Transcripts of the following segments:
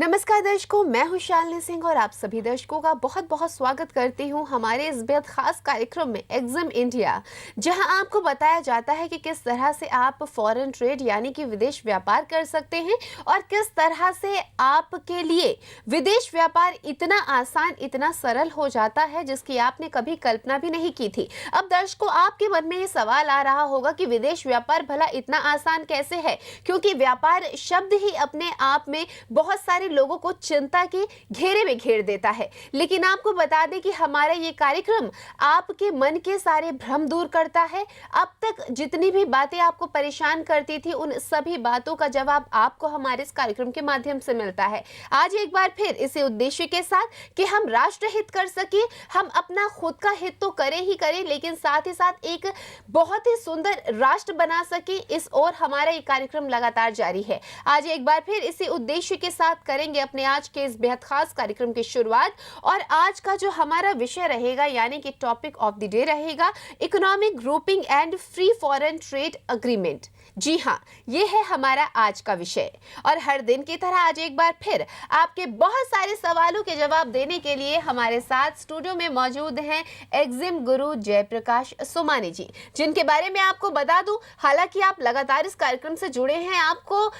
नमस्कार दर्शकों, मैं हूं शालिनी सिंह और आप सभी दर्शकों का बहुत बहुत स्वागत करती हूं हमारे इस बेहद खास कार्यक्रम में एग्जिम इंडिया, जहां आपको बताया जाता है कि किस तरह से आप फॉरेन ट्रेड यानी कि विदेश व्यापार कर सकते हैं और किस तरह से आपके लिए विदेश व्यापार इतना आसान, इतना सरल हो जाता है जिसकी आपने कभी कल्पना भी नहीं की थी। अब दर्शकों, आपके मन में ये सवाल आ रहा होगा कि विदेश व्यापार भला इतना आसान कैसे है, क्योंकि व्यापार शब्द ही अपने आप में बहुत सारे लोगों को चिंता के घेरे में घेर देता है। लेकिन आपको बता दें कि हमारा ये कार्यक्रम आपके मन के सारे भ्रम दूर करता है। अब तक जितनी भी बातें आपको परेशान करती थी, उन सभी बातों का जवाब आपको हमारे इस कार्यक्रम के माध्यम से मिलता है। आज एक बार फिर इसी उद्देश्य के साथ कि हम राष्ट्र हित कर सके, हम अपना खुद का हित तो करें ही करें, लेकिन साथ ही साथ एक बहुत ही सुंदर राष्ट्र बना सके, इस ओर हमारा ये कार्यक्रम लगातार जारी है। आज एक बार फिर इसी उद्देश्य के साथ करेंगे अपने आज के इस बेहद खास कार्यक्रम की शुरुआत। और आज का जो हमारा विषय रहेगा यानी कि टॉपिक ऑफ द डे रहेगा economic grouping and free foreign trade agreement. जी हाँ, ये है हमारा आज का विषय। और हर दिन की तरह आज एक बार फिर आपके बहुत सारे सवालों के जवाब देने के लिए हमारे साथ स्टूडियो में मौजूद हैं एग्जिम गुरु जयप्रकाश सोमानी जी, जिनके बारे में आपको बता दूं, हालांकि आप लगातार इस कार्यक्रम से जुड़े हैं, आपको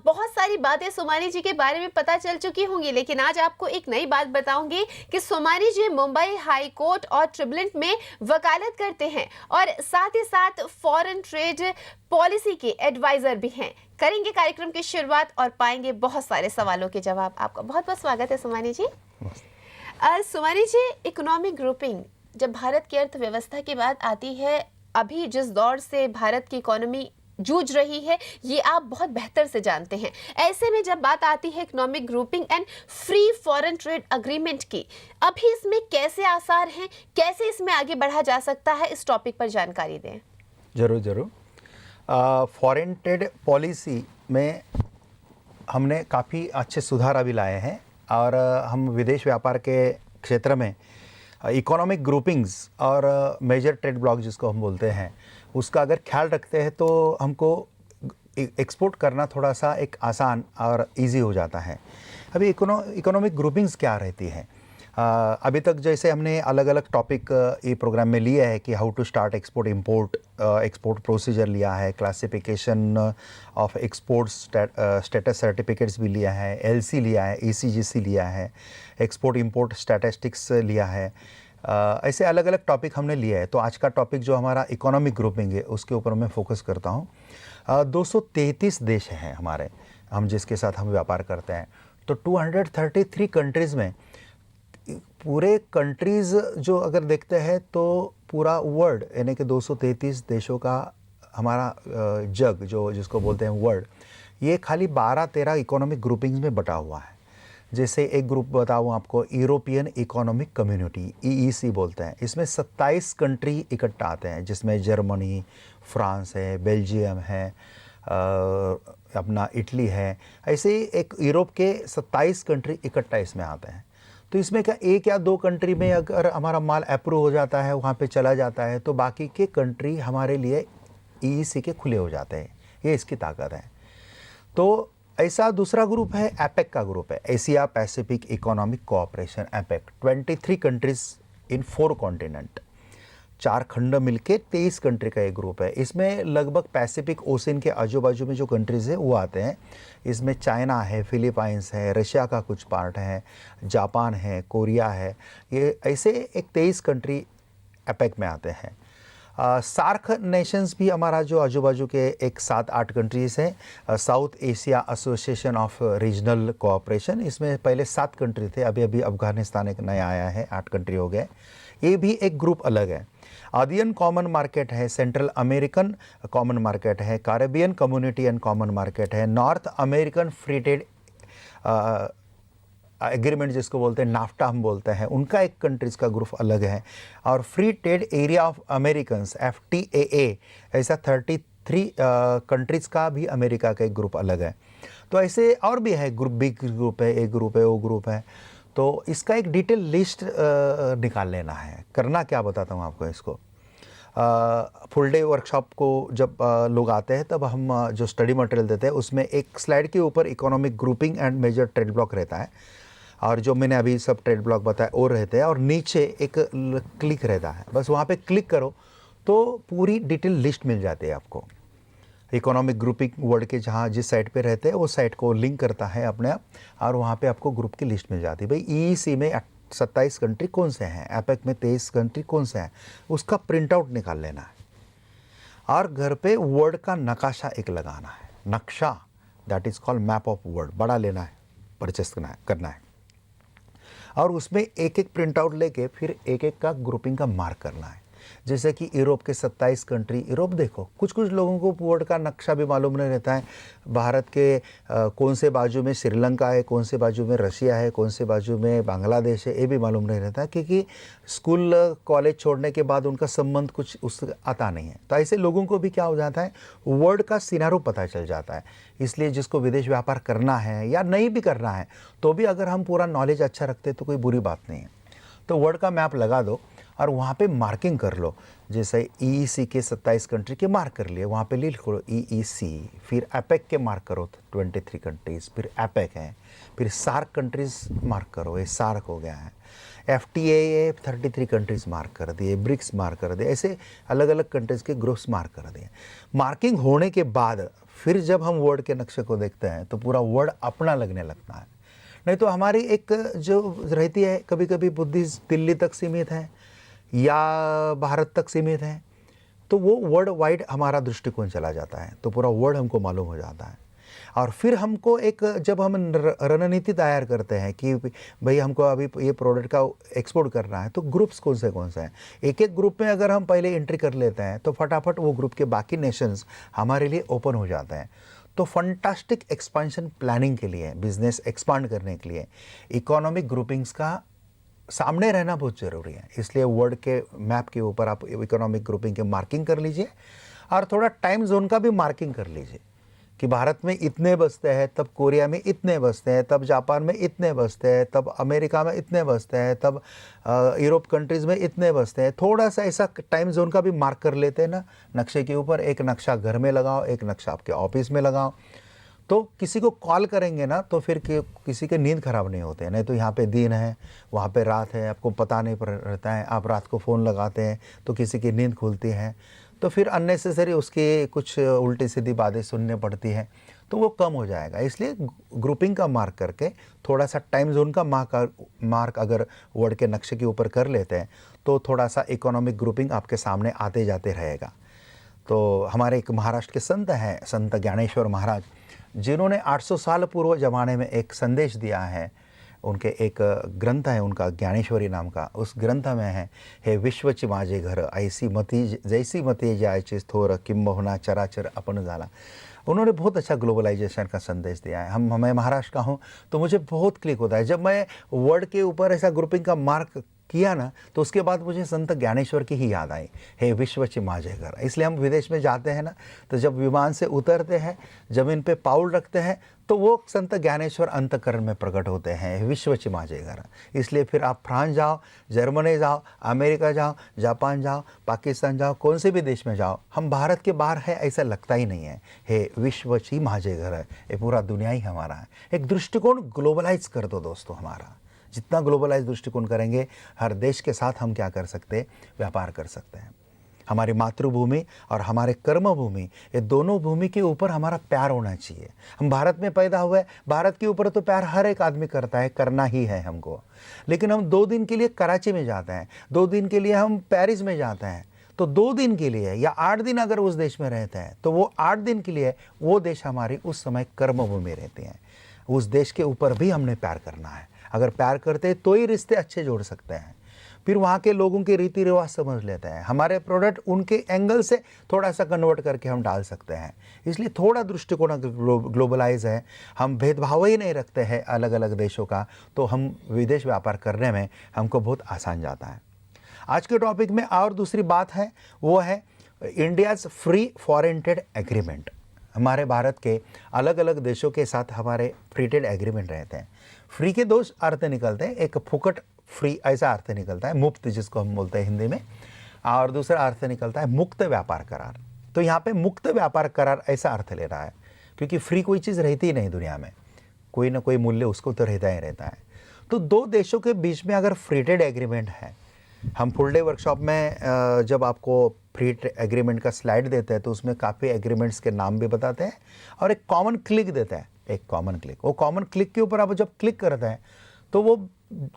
बहुत सारी बातें सोमानी जी के बारे में पता चल चुकी होंगी, लेकिन आज आपको एक नई बात बताऊंगी कि सोमानी जी मुंबई हाई कोर्ट और ट्रिब्यूनल में वकालत करते हैं और साथ ही साथ फॉरेन ट्रेड पॉलिसी के एडवाइजर भी हैं। करेंगे कार्यक्रम की शुरुआत और पाएंगे बहुत सारे सवालों के जवाब। आपका बहुत बहुत स्वागत है सोमानी जी। सोमानी जी, इकोनॉमिक ग्रुपिंग, जब भारत की अर्थव्यवस्था की बात आती है, अभी जिस दौर से भारत की इकोनॉमी जूझ रही है, ये आप बहुत बेहतर से जानते हैं। ऐसे में जब बात आती है economic grouping and free foreign trade agreement की, अभी इसमें कैसे आसार हैं, कैसे इसमें आगे बढ़ा जा सकता है, इस टॉपिक पर जानकारी दें। जरूर जरूर। फॉरेन ट्रेड पॉलिसी में हमने काफ़ी अच्छे सुधार अभी लाए हैं और हम विदेश व्यापार के क्षेत्र में इकोनॉमिक ग्रुपिंग्स और मेजर ट्रेड ब्लॉक जिसको हम बोलते हैं, उसका अगर ख्याल रखते हैं तो हमको एक्सपोर्ट करना थोड़ा सा एक आसान और इजी हो जाता है। अभी इकोनॉमिक ग्रुपिंग्स क्या रहती है, अभी तक जैसे हमने अलग अलग टॉपिक ये प्रोग्राम में लिए है कि how to start export import, export procedure लिया है, classification of export status certificates भी लिया है, एलसी लिया है, ईसीजीसी लिया है, एक्सपोर्ट इंपोर्ट स्टैटिस्टिक्स लिया है। ऐसे अलग अलग टॉपिक हमने लिया है। तो आज का टॉपिक जो हमारा इकोनॉमिक ग्रुपिंग है उसके ऊपर मैं फोकस करता हूँ। 233 देश हैं हमारे, हम जिसके साथ हम व्यापार करते हैं। तो 233 कंट्रीज़ में पूरे कंट्रीज़ जो अगर देखते हैं तो पूरा वर्ल्ड यानी कि 233 देशों का हमारा जग जो जिसको बोलते हैं वर्ल्ड, ये खाली 12-13 इकोनॉमिक ग्रुपिंग्स में बटा हुआ है। जैसे एक ग्रुप बताऊँ आपको, यूरोपियन इकोनॉमिक कम्युनिटी, ईईसी बोलते हैं। इसमें 27 कंट्री इकट्ठा आते हैं, जिसमें जर्मनी, फ्रांस है, बेल्जियम है, अपना इटली है। ऐसे ही एक यूरोप के 27 कंट्री इकट्ठा इसमें आते हैं। तो इसमें क्या एक या दो कंट्री में अगर हमारा माल अप्रूव हो जाता है, वहाँ पे चला जाता है, तो बाकी के कंट्री हमारे लिए ईईसी के खुले हो जाते हैं। ये इसकी ताकत है। तो ऐसा दूसरा ग्रुप है, एपेक का ग्रुप है, Asia Pacific economic cooperation, APEC. 23 countries in 4 continent, 4 खंड मिलके 23 कंट्री का एक ग्रुप है। इसमें लगभग पैसिफिक ओशन के आजू बाजू में जो कंट्रीज़ है वो आते हैं। इसमें चाइना है, फिलीपाइंस है, रशिया का कुछ पार्ट है, जापान है, कोरिया है। ये ऐसे एक 23 कंट्री एपेक में आते हैं। सार्क नेशंस भी हमारा जो आजू बाजू के एक 7-8 कंट्रीज़ हैं। South Asia association of regional cooperation, इसमें पहले 7 कंट्री थे, अभी अभी अफगानिस्तान एक नया आया है, 8 कंट्री हो गए। ये भी एक ग्रुप अलग है। आदियन कॉमन मार्केट है, सेंट्रल अमेरिकन कॉमन मार्केट है, Caribbean community and common market है, North American free trade agreement जिसको बोलते हैं, नाफ्टा हम बोलते हैं, उनका एक कंट्रीज़ का ग्रुप अलग है। और free trade area of Americans, FTAA, ऐसा 33 कंट्रीज़ का भी अमेरिका का एक ग्रुप अलग है। तो ऐसे और भी है ग्रुप, बिग ग्रुप है, एक ग्रुप है, वो ग्रुप है। तो इसका एक डिटेल लिस्ट निकाल लेना है। करना क्या बताता हूँ आपको इसको। फुल डे वर्कशॉप को जब लोग आते हैं तब हम जो स्टडी मटेरियल देते हैं उसमें एक स्लाइड के ऊपर economic grouping and major trade bloc रहता है, और जो मैंने अभी सब ट्रेड ब्लॉक बताया और रहते हैं, और नीचे एक क्लिक रहता है, बस वहाँ पे क्लिक करो तो पूरी डिटेल लिस्ट मिल जाती है आपको। इकोनॉमिक ग्रुपिंग वर्ड के जहाँ जिस साइट पे रहते हैं वो साइट को लिंक करता है अपने आप, और वहाँ पे आपको ग्रुप की लिस्ट मिल जाती है। भाई EEC में 27 कंट्री कौन से हैं, एपेक में 23 कंट्री कौन से हैं, उसका प्रिंट आउट निकाल लेना है और घर पे वर्ड का नकाशा एक लगाना है, नक्शा, that is called map of word, बड़ा लेना है, परचेस करना है और उसमें एक एक प्रिंट आउट लेके फिर एक एक का ग्रुपिंग का मार्क करना है। जैसे कि यूरोप के 27 कंट्री, यूरोप देखो, कुछ कुछ लोगों को वर्ड का नक्शा भी मालूम नहीं रहता है, भारत के कौन से बाजू में श्रीलंका है, कौन से बाजू में रशिया है, कौन से बाजू में बांग्लादेश है, ये भी मालूम नहीं रहता है, क्योंकि स्कूल कॉलेज छोड़ने के बाद उनका संबंध कुछ उससे आता नहीं है। तो ऐसे लोगों को भी क्या हो जाता है, वर्ड का सिनारो पता चल जाता है। इसलिए जिसको विदेश व्यापार करना है या नहीं भी करना है तो भी अगर हम पूरा नॉलेज अच्छा रखते तो कोई बुरी बात नहीं है। तो वर्ड का मैप लगा दो और वहाँ पे मार्किंग कर लो। जैसे EEC के 27 कंट्री के मार्क कर लिए, वहाँ पे लिख लो EEC, फिर एपेक के मार्क करो 23 कंट्रीज़, फिर एपेक है, फिर सार्क कंट्रीज़ मार्क करो, ये सार्क हो गया है, FTA 33 कंट्रीज़ मार्क कर दिए, ब्रिक्स मार्क कर दिए, ऐसे अलग अलग कंट्रीज़ के ग्रुप्स मार्क कर दिए। मार्किंग होने के बाद फिर जब हम वर्ड के नक्शे को देखते हैं तो पूरा वर्ड अपना लगने लगता है। नहीं तो हमारी एक जो रहती है, कभी कभी बुद्धि दिल्ली तक सीमित है या भारत तक सीमित है, तो वो वर्ल्ड वाइड हमारा दृष्टिकोण चला जाता है, तो पूरा वर्ल्ड हमको मालूम हो जाता है। और फिर हमको एक, जब हम रणनीति तैयार करते हैं कि भाई हमको अभी ये प्रोडक्ट का एक्सपोर्ट करना है, तो ग्रुप्स कौन से हैं, एक एक ग्रुप में अगर हम पहले एंट्री कर लेते हैं तो फटाफट वो ग्रुप के बाकी नेशंस हमारे लिए ओपन हो जाते हैं। तो फंटास्टिक एक्सपांशन प्लानिंग के लिए, बिजनेस एक्सपांड करने के लिए इकोनॉमिक ग्रुपिंग्स का सामने रहना बहुत ज़रूरी है। इसलिए वर्ल्ड के मैप के ऊपर आप इकोनॉमिक ग्रुपिंग के मार्किंग कर लीजिए और थोड़ा टाइम जोन का भी मार्किंग कर लीजिए कि भारत में इतने बजते हैं, तब कोरिया में इतने बजते हैं, तब जापान में इतने बजते हैं, तब अमेरिका में इतने बजते हैं, तब यूरोप कंट्रीज़ में इतने बजते हैं। थोड़ा सा ऐसा टाइम जोन का भी मार्क कर लेते हैं ना नक्शे के ऊपर। एक नक्शा घर में लगाओ, एक नक्शा आपके ऑफिस में लगाओ, तो किसी को कॉल करेंगे ना तो फिर किसी के नींद खराब नहीं होते हैं। नहीं तो यहाँ पे दिन है, वहाँ पे रात है, आपको पता नहीं रहता है, आप रात को फ़ोन लगाते हैं तो किसी की नींद खुलती है, तो फिर अननेसेसरी उसकी कुछ उल्टी सीधी बातें सुनने पड़ती हैं, तो वो कम हो जाएगा। इसलिए ग्रुपिंग का मार्क करके थोड़ा सा टाइम जोन का मार्क अगर वर्ड के नक्शे के ऊपर कर लेते हैं तो थोड़ा सा इकोनॉमिक ग्रुपिंग आपके सामने आते जाते रहेगा। तो हमारे एक महाराष्ट्र के संत हैं, संत ज्ञानेश्वर महाराज, जिन्होंने 800 साल पूर्व ज़माने में एक संदेश दिया है। उनके एक ग्रंथ है उनका, ज्ञानेश्वरी नाम का। उस ग्रंथ में है, हे विश्वची माझे घर, ऐसी मती जैसी मती जायची थोर, किंबहुना चराचर अपन झाला। उन्होंने बहुत अच्छा ग्लोबलाइजेशन का संदेश दिया है। मैं महाराष्ट्र का हूँ तो मुझे बहुत क्लिक होता है जब मैं वर्ड के ऊपर ऐसा ग्रुपिंग का मार्क किया ना, तो उसके बाद मुझे संत ज्ञानेश्वर की ही याद आई, हे विश्वची माझे घर। इसलिए हम विदेश में जाते हैं ना, तो जब विमान से उतरते हैं, ज़मीन पे पाउल रखते हैं, तो वो संत ज्ञानेश्वर अंतःकरण में प्रकट होते हैं, विश्वची माझे घर। इसलिए फिर आप फ्रांस जाओ, जर्मनी जाओ, अमेरिका जाओ, जापान जाओ, पाकिस्तान जाओ, कौन से भी देश में जाओ, हम भारत के बाहर है ऐसा लगता ही नहीं है। हे विश्वची माझे घर है, ये पूरा दुनिया ही हमारा है। एक दृष्टिकोण ग्लोबलाइज कर दो दोस्तों हमारा। जितना ग्लोबलाइज दृष्टिकोण करेंगे, हर देश के साथ हम क्या कर सकते हैं, व्यापार कर सकते हैं। हमारी मातृभूमि और हमारे कर्मभूमि, ये दोनों भूमि के ऊपर हमारा प्यार होना चाहिए। हम भारत में पैदा हुए, भारत के ऊपर तो प्यार हर एक आदमी करता है, करना ही है हमको। लेकिन हम 2 दिन के लिए कराची में जाते हैं, 2 दिन के लिए हम पेरिस में जाते हैं, तो 2 दिन के लिए या 8 दिन अगर उस देश में रहते हैं तो वो 8 दिन के लिए वो देश हमारी उस समय कर्मभूमि रहती है। उस देश के ऊपर भी हमने प्यार करना है। अगर प्यार करते हैं तो ही रिश्ते अच्छे जोड़ सकते हैं। फिर वहाँ के लोगों के रीति रिवाज समझ लेते हैं, हमारे प्रोडक्ट उनके एंगल से थोड़ा सा कन्वर्ट करके हम डाल सकते हैं। इसलिए थोड़ा दृष्टिकोण ग्लोबलाइज है, हम भेदभाव ही नहीं रखते हैं अलग अलग देशों का, तो हम विदेश व्यापार करने में हमको बहुत आसान जाता है। आज के टॉपिक में और दूसरी बात है, वो है India's free foreign trade agreement. हमारे भारत के अलग अलग देशों के साथ हमारे फ्री ट्रेड एग्रीमेंट रहते हैं। फ्री के 2 अर्थ निकलते हैं, एक फुकट फ्री ऐसा अर्थ निकलता है, मुफ्त जिसको हम बोलते हैं हिंदी में, और दूसरा अर्थ निकलता है मुक्त व्यापार करार। तो यहाँ पे मुक्त व्यापार करार ऐसा अर्थ ले रहा है, क्योंकि फ्री कोई चीज़ रहती ही नहीं दुनिया में, कोई ना कोई मूल्य उसको तो रहता ही रहता है। तो दो देशों के बीच में अगर फ्री ट्रेड एग्रीमेंट है, हम फुल डे वर्कशॉप में जब आपको फ्री ट्रेड एग्रीमेंट का स्लाइड देते हैं तो उसमें काफ़ी एग्रीमेंट्स के नाम भी बताते हैं और एक कॉमन क्लिक देते हैं, एक कॉमन क्लिक। वो कॉमन क्लिक के ऊपर आप जब क्लिक करते हैं तो वो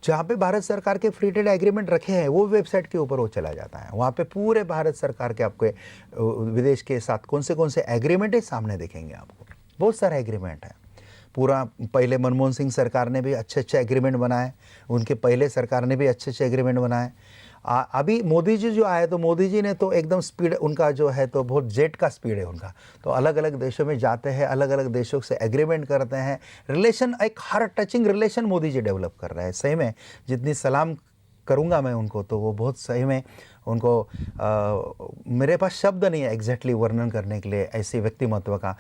जहाँ पे भारत सरकार के फ्री ट्रेड एग्रीमेंट रखे हैं वो वेबसाइट के ऊपर वो चला जाता है। वहाँ पे पूरे भारत सरकार के आपके विदेश के साथ कौन से एग्रीमेंट है सामने दिखेंगे आपको। बहुत सारे एग्रीमेंट है। पूरा पहले मनमोहन सिंह सरकार ने भी अच्छे एग्रीमेंट बनाए, उनके पहले सरकार ने भी अच्छे एग्रीमेंट बनाए। अभी मोदी जी जो आए तो मोदी जी ने तो एकदम स्पीड उनका जो है तो बहुत जेट का स्पीड है उनका। तो अलग अलग देशों में जाते हैं, अलग अलग देशों से एग्रीमेंट करते हैं, रिलेशन एक heart touching relation Modi ji develop कर रहे हैं। सही में जितनी सलाम करूँगा मैं उनको, तो वो बहुत सही में उनको मेरे पास शब्द नहीं है एग्जैक्टली वर्णन करने के लिए ऐसे व्यक्तिमत्व का।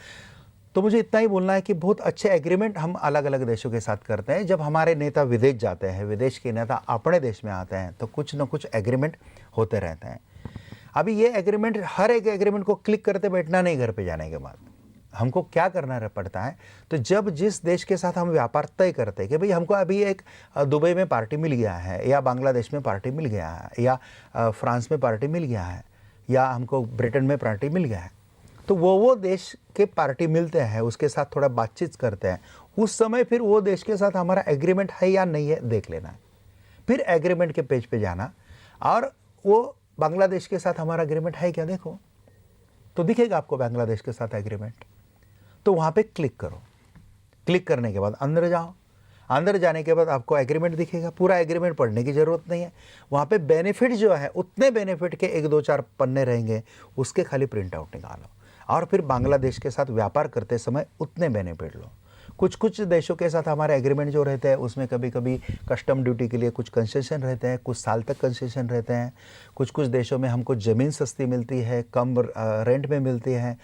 तो मुझे इतना ही बोलना है कि बहुत अच्छे एग्रीमेंट हम अलग अलग देशों के साथ करते हैं। जब हमारे नेता विदेश जाते हैं, विदेश के नेता अपने देश में आते हैं, तो कुछ न कुछ एग्रीमेंट होते रहते हैं। अभी ये एग्रीमेंट, हर एक एग्रीमेंट को क्लिक करते बैठना नहीं घर पे जाने के बाद। हमको क्या करना पड़ता है, तो जब जिस देश के साथ हम व्यापार तय करते हैं कि भाई हमको अभी एक दुबई में पार्टी मिल गया है, या बांग्लादेश में पार्टी मिल गया है, या फ्रांस में पार्टी मिल गया है, या हमको ब्रिटेन में पार्टी मिल गया है, तो वो देश के पार्टी मिलते हैं, उसके साथ थोड़ा बातचीत करते हैं। उस समय फिर वो देश के साथ हमारा एग्रीमेंट है या नहीं है देख लेना है। फिर एग्रीमेंट के पेज पे जाना और वो बांग्लादेश के साथ हमारा एग्रीमेंट है क्या देखो, तो दिखेगा आपको बांग्लादेश के साथ एग्रीमेंट। तो वहाँ पे क्लिक करो। क्लिक करने के बाद अंदर जाओ। अंदर जाने के बाद आपको एग्रीमेंट दिखेगा। पूरा एग्रीमेंट पढ़ने की ज़रूरत नहीं है। वहाँ पे बेनिफिट जो है उतने बेनिफिट के 1 2 4 पन्ने रहेंगे, उसके खाली प्रिंट आउट निकालो और फिर बांग्लादेश के साथ व्यापार करते समय उतने बेनिफिट लो। कुछ देशों के साथ हमारे एग्रीमेंट जो रहते हैं उसमें कभी कभी कस्टम ड्यूटी के लिए कुछ कंसेशन रहते हैं, कुछ साल तक कंसेशन रहते हैं। कुछ देशों में हमको ज़मीन सस्ती मिलती है, कम रेंट में मिलती है।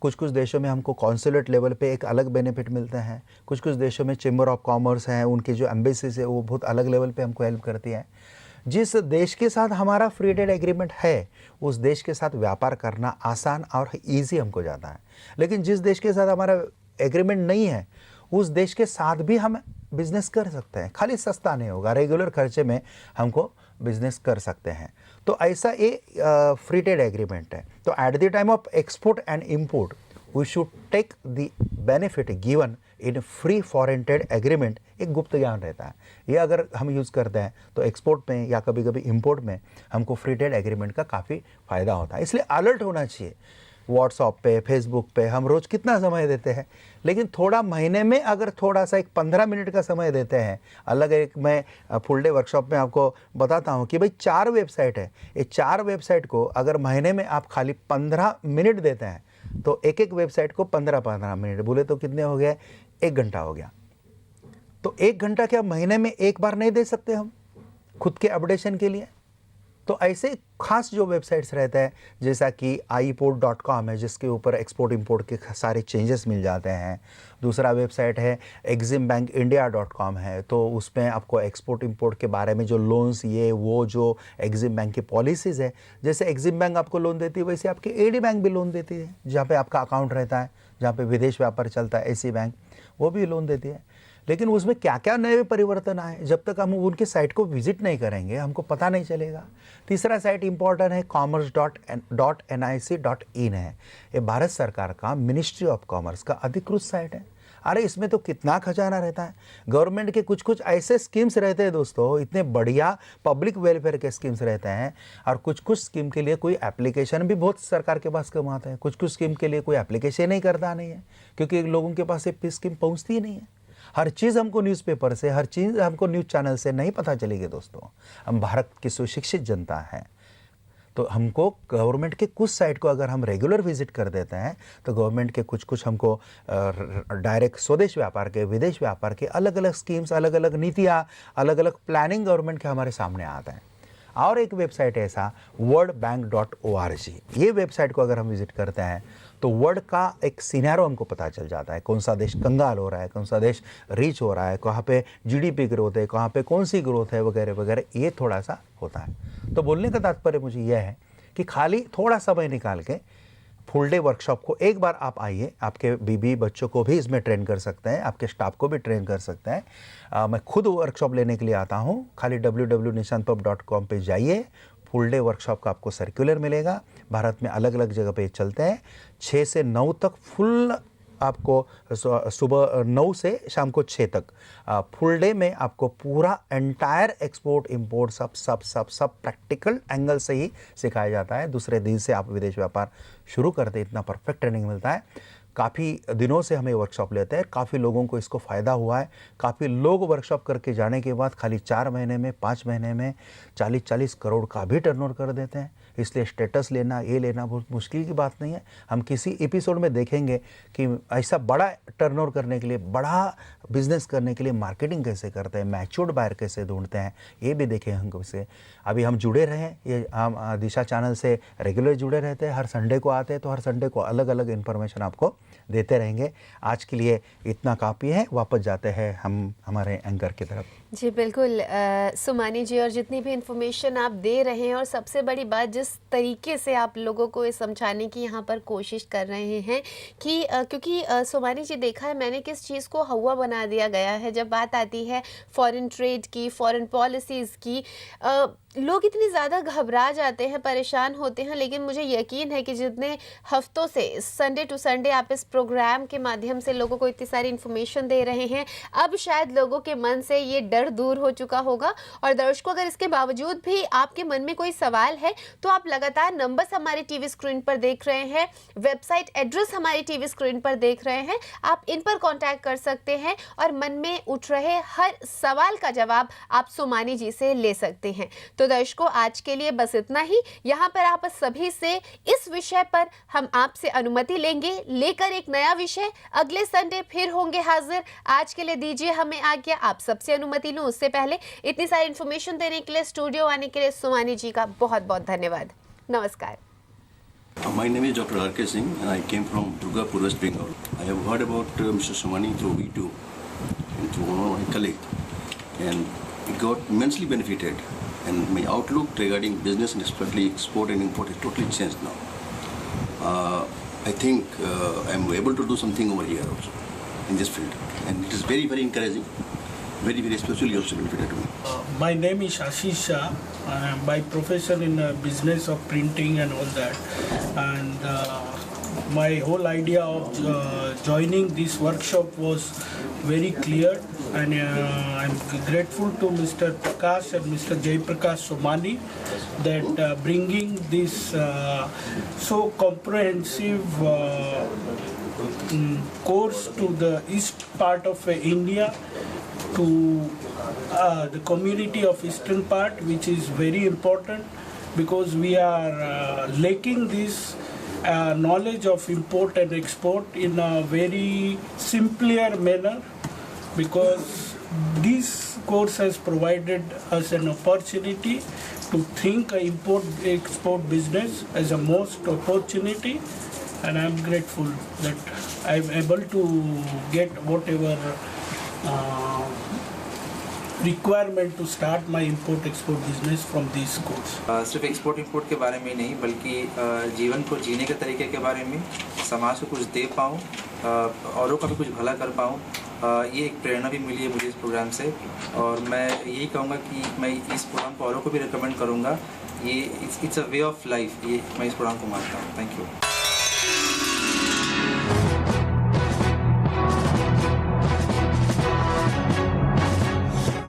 कुछ देशों में हमको कॉन्सुलेट लेवल पे एक अलग बेनिफिट मिलते हैं। कुछ देशों में चेंबर ऑफ कॉमर्स हैं, उनकी जो एम्बेसीज है वो बहुत अलग लेवल पे हमको हेल्प करती है। जिस देश के साथ हमारा फ्री ट्रेड एग्रीमेंट है उस देश के साथ व्यापार करना आसान और ईजी हमको जाता है। लेकिन जिस देश के साथ हमारा एग्रीमेंट नहीं है उस देश के साथ भी हम बिजनेस कर सकते हैं, खाली सस्ता नहीं होगा, रेगुलर खर्चे में हमको बिजनेस कर सकते हैं। तो ऐसा ये फ्री ट्रेड एग्रीमेंट है। तो at the time of export and import we should take the benefit given in free foreign trade agreement. एक गुप्त ज्ञान रहता है, ये अगर हम यूज़ करते हैं तो एक्सपोर्ट में या कभी कभी इंपोर्ट में हमको फ्री ट्रेड एग्रीमेंट का काफ़ी फ़ायदा होता है। इसलिए अलर्ट होना चाहिए। व्हाट्सएप पे, फेसबुक पे हम रोज़ कितना समय देते हैं, लेकिन थोड़ा महीने में अगर थोड़ा सा एक 15 मिनट का समय देते हैं। अलग एक मैं फुल डे वर्कशॉप में आपको बताता हूँ कि भाई 4 वेबसाइट है, ये 4 वेबसाइट को अगर महीने में आप खाली 15 मिनट देते हैं तो एक वेबसाइट को 15-15 मिनट बोले तो कितने हो गए, 1 घंटा हो गया। तो 1 घंटा क्या महीने में एक बार नहीं दे सकते हम खुद के अपडेशन के लिए? तो ऐसे खास जो वेबसाइट्स रहते हैं जैसा कि iPort.com है जिसके ऊपर एक्सपोर्ट इंपोर्ट के सारे चेंजेस मिल जाते हैं। दूसरा वेबसाइट है EximBankIndia.com है, तो उसमें आपको एक्सपोर्ट इंपोर्ट के बारे में जो लोन्स ये वो जो एग्जिम बैंक की पॉलिसीज़ है, जैसे एग्जिम बैंक आपको लोन देती है वैसे आपकी एडी बैंक भी लोन देती है। जहाँ पे आपका अकाउंट रहता है, जहाँ पे विदेश व्यापार चलता है, ऐसी बैंक वो भी लोन देती है। लेकिन उसमें क्या क्या नए परिवर्तन आए जब तक हम उनके साइट को विजिट नहीं करेंगे हमको पता नहीं चलेगा। तीसरा साइट इंपॉर्टेंट है commerce.nic.in है। ये भारत सरकार का मिनिस्ट्री ऑफ कॉमर्स का अधिकृत साइट है। अरे इसमें तो कितना खजाना रहता है। गवर्नमेंट के कुछ ऐसे स्कीम्स रहते हैं दोस्तों, इतने बढ़िया पब्लिक वेलफेयर के स्कीम्स रहते हैं। और कुछ स्कीम के लिए कोई एप्लीकेशन भी बहुत सरकार के पास कम आता है। कुछ स्कीम के लिए कोई एप्लीकेशन ही करता नहीं है क्योंकि लोगों के पास ये स्कीम पहुँचती ही नहीं है। हर चीज़ हमको न्यूज़पेपर से, हर चीज़ हमको न्यूज़ चैनल से नहीं पता चलेगी दोस्तों। हम भारत की सुशिक्षित जनता है, तो हमको गवर्नमेंट के कुछ साइट को अगर हम रेगुलर विजिट कर देते हैं तो गवर्नमेंट के कुछ हमको डायरेक्ट स्वदेश व्यापार के, विदेश व्यापार के अलग अलग स्कीम्स, अलग अलग नीतियाँ, अलग अलग प्लानिंग गवर्नमेंट के हमारे सामने आते हैं। और एक वेबसाइट है ऐसा worldbank.org। ये वेबसाइट को अगर हम विजिट करते हैं तो वर्ल्ड का एक सिनेरियो हमको पता चल जाता है, कौन सा देश कंगाल हो रहा है, कौन सा देश रिच हो रहा है, कहाँ पे जीडीपी ग्रोथ है, कहाँ पे कौन सी ग्रोथ है, वगैरह वगैरह, ये थोड़ा सा होता है। तो बोलने का तात्पर्य मुझे यह है कि खाली थोड़ा समय निकाल के फुल डे वर्कशॉप को एक बार आप आइए, आपके बीबी बच्चों को भी इसमें ट्रेन कर सकते हैं, आपके स्टाफ को भी ट्रेन कर सकते हैं। मैं खुद वर्कशॉप लेने के लिए आता हूँ, खाली www.nishantpub.com पे जाइए, फुल डे वर्कशॉप का आपको सर्कुलर मिलेगा। भारत में अलग अलग जगह पे चलते हैं, 6 से 9 तक फुल, आपको सुबह 9 से शाम को 6 तक फुल डे में आपको पूरा एंटायर एक्सपोर्ट इंपोर्ट सब प्रैक्टिकल एंगल से ही सिखाया जाता है। दूसरे दिन से आप विदेश व्यापार शुरू करते, इतना परफेक्ट ट्रेनिंग मिलता है। काफ़ी दिनों से हमें वर्कशॉप लेते हैं, काफ़ी लोगों को इसको फ़ायदा हुआ है। काफ़ी लोग वर्कशॉप करके जाने के बाद खाली 4 महीने में, 5 महीने में 40-40 करोड़ का भी टर्नओवर कर देते हैं। इसलिए स्टेटस लेना, ये लेना बहुत मुश्किल की बात नहीं है। हम किसी एपिसोड में देखेंगे कि ऐसा बड़ा टर्नओवर करने के लिए, बड़ा बिजनेस करने के लिए मार्केटिंग कैसे करते हैं, मैच्योर्ड बायर कैसे ढूंढते हैं, ये भी देखें हम से। अभी हम जुड़े रहें, ये हम दिशा चैनल से रेगुलर जुड़े रहते हैं, हर संडे को आते हैं, तो हर संडे को अलग अलग इन्फॉर्मेशन आपको देते रहेंगे। आज के लिए इतना काफ़ी है, वापस जाते हैं हम हमारे एंकर की तरफ। जी बिल्कुल सुमानी जी, और जितनी भी इन्फॉर्मेशन आप दे रहे हैं और सबसे बड़ी बात जिस तरीके से आप लोगों को ये समझाने की यहाँ पर कोशिश कर रहे हैं कि क्योंकि सुमानी जी देखा है मैंने किस चीज़ को हवा बना दिया गया है जब बात आती है फॉरेन ट्रेड की, फॉरेन पॉलिसीज़ की। लोग इतनी ज़्यादा घबरा जाते हैं, परेशान होते हैं, लेकिन मुझे यकीन है कि जितने हफ्तों से संडे टू संडे आप इस प्रोग्राम के माध्यम से लोगों को इतनी सारी इन्फॉर्मेशन दे रहे हैं, अब शायद लोगों के मन से ये डर दूर हो चुका होगा। और दर्शकों, अगर इसके बावजूद भी आपके मन में कोई सवाल है तो आप लगातार नंबर्स हमारे टीवी स्क्रीन पर देख रहे हैं, वेबसाइट एड्रेस हमारी टीवी स्क्रीन पर देख रहे हैं, आप इन पर कॉन्टैक्ट कर सकते हैं और मन में उठ रहे हर सवाल का जवाब आप सुमानी जी से ले सकते हैं। तो दर्शकों, आज के लिए बस इतना ही। यहाँ पर आप सभी से इस विषय पर हम आपसे अनुमति लेंगे, लेकर एक नया विषय अगले संडे फिर होंगे हाजिर। आज के लिए दीजिए हमें आज्ञा, आप सबसे अनुमति लूं उससे पहले इतनी सारी इन्फॉर्मेशन देने के लिए, स्टूडियो आने के लिए सुमानी जी का बहुत बहुत धन्यवाद। नमस्कार। My name is Dr. R.K. Singh and I came from Durgapur, West Bengal. I have heard about Mr. Somani through V2 and through one of my colleagues, and it got immensely benefited, and my outlook regarding business and especially export and import has totally changed now. I think I am able to do something over here also in this field, and it is very, very encouraging, very, very especially also benefited to me. My name is Ashish Shah. I am by profession in business of printing and all that. And my whole idea of joining this workshop was very clear. And I'm grateful to Mr. Prakash and Mr. Jay Prakash Somani that bringing this so comprehensive course to the east part of India, to the community of eastern part, which is very important because we are lacking this knowledge of import and export in a very simpler manner, because this course has provided us an opportunity to think import export business as a most opportunity, and I'm grateful that I'm able to get whatever requirement to start my import export business from this course. सिर्फ export import के बारे में नहीं, बल्कि जीवन को जीने के तरीके के बारे में, समाज को कुछ दे पाऊँ, औरों का भी कुछ भला कर पाऊँ, ये एक प्रेरणा भी मिली है मुझे इस प्रोग्राम से। और मैं यही कहूँगा कि मैं इस प्रोग्राम को औरों को भी रिकमेंड करूँगा। ये it's a way of life, ये मैं इस प्रोग्राम को मानता हूँ। Thank you.